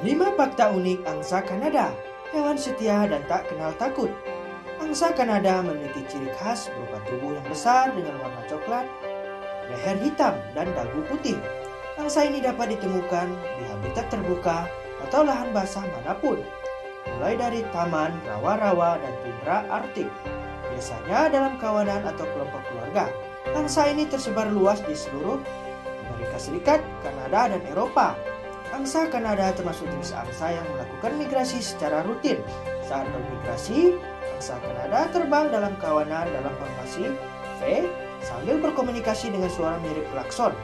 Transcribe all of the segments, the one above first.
5 fakta unik angsa Kanada, hewan setia dan tak kenal takut. Angsa Kanada memiliki ciri khas berupa tubuh yang besar dengan warna coklat, leher hitam, dan dagu putih. Angsa ini dapat ditemukan di habitat terbuka atau lahan basah manapun, mulai dari taman, rawa-rawa, dan tundra Arktik. Biasanya dalam kawanan atau kelompok keluarga. Angsa ini tersebar luas di seluruh Amerika Serikat, Kanada, dan Eropa. Angsa Kanada termasuk jenis angsa yang melakukan migrasi secara rutin. Saat bermigrasi, angsa Kanada terbang dalam kawanan dalam formasi V sambil berkomunikasi dengan suara mirip klakson.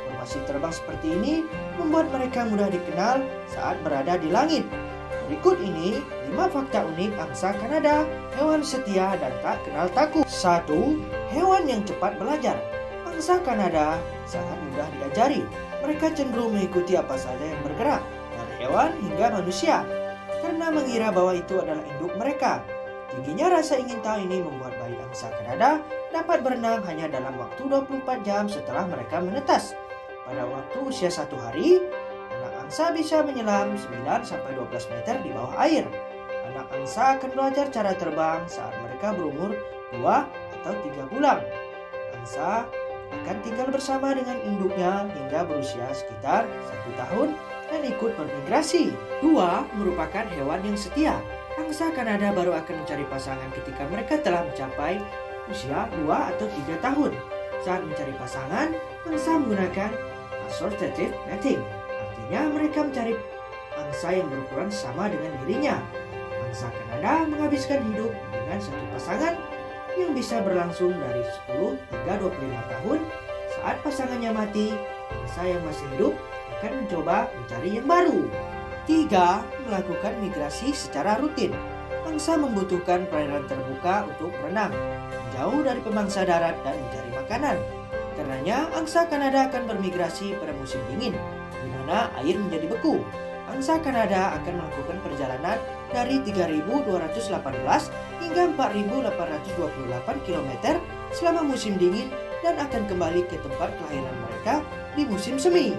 Formasi terbang seperti ini membuat mereka mudah dikenal saat berada di langit. Berikut ini 5 fakta unik angsa Kanada, hewan setia dan tak kenal takut. 1. Hewan yang cepat belajar. Angsa Kanada sangat mudah diajari. Mereka cenderung mengikuti apa saja yang bergerak, dari hewan hingga manusia, karena mengira bahwa itu adalah induk mereka. Tingginya rasa ingin tahu ini membuat bayi angsa Kanada dapat berenang hanya dalam waktu 24 jam setelah mereka menetas. Pada waktu usia 1 hari, anak angsa bisa menyelam 9-12 meter di bawah air. Anak angsa akan belajar cara terbang saat mereka berumur 2 atau 3 bulan. Angsa akan tinggal bersama dengan induknya hingga berusia sekitar 1 tahun dan ikut bermigrasi. 2. Merupakan hewan yang setia. Angsa Kanada baru akan mencari pasangan ketika mereka telah mencapai usia 2 atau 3 tahun. Saat mencari pasangan, angsa menggunakan assortative mating. Artinya mereka mencari angsa yang berukuran sama dengan dirinya. Angsa Kanada menghabiskan hidup dengan satu pasangan yang bisa berlangsung dari 10 hingga 25 tahun. Saat pasangannya mati, angsa yang masih hidup akan mencoba mencari yang baru. 3. Melakukan migrasi secara rutin. Angsa membutuhkan perairan terbuka untuk berenang, jauh dari pemangsa darat dan mencari makanan. Karenanya, angsa Kanada akan bermigrasi pada musim dingin, di mana air menjadi beku. Angsa Kanada akan melakukan perjalanan dari 3.218 hingga 4.828 km selama musim dingin dan akan kembali ke tempat kelahiran mereka di musim semi.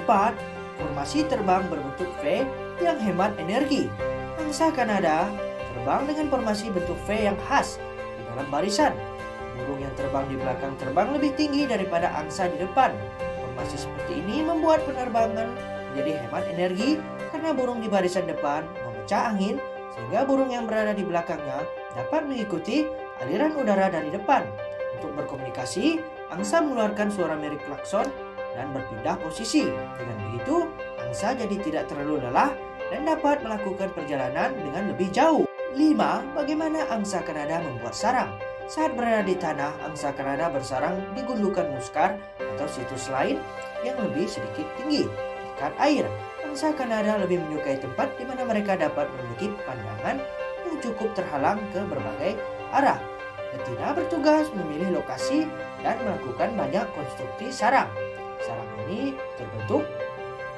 4. Formasi terbang berbentuk V yang hemat energi. Angsa Kanada terbang dengan formasi bentuk V yang khas di dalam barisan. Burung yang terbang di belakang terbang lebih tinggi daripada angsa di depan. Formasi seperti ini membuat penerbangan menjadi hemat energi karena burung di barisan depan memecah angin sehingga burung yang berada di belakangnya dapat mengikuti aliran udara dari depan. Untuk berkomunikasi, angsa mengeluarkan suara mirip klakson dan berpindah posisi. Dengan begitu, angsa jadi tidak terlalu lelah dan dapat melakukan perjalanan dengan lebih jauh. 5. Bagaimana angsa Kanada membuat sarang? Saat berada di tanah, angsa Kanada bersarang di gundukan muskar atau situs lain yang lebih sedikit tinggi dekat air. Angsa Kanada lebih menyukai tempat di mana mereka dapat memiliki pandangan yang cukup terhalang ke berbagai arah. Betina bertugas memilih lokasi dan melakukan banyak konstruksi sarang. Sarang ini terbentuk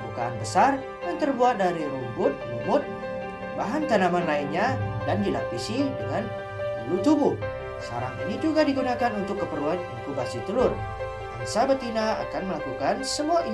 bukaan besar yang terbuat dari rumput, lumut, bahan tanaman lainnya dan dilapisi dengan bulu tubuh. Sarang ini juga digunakan untuk keperluan inkubasi telur. Angsa betina akan melakukan semua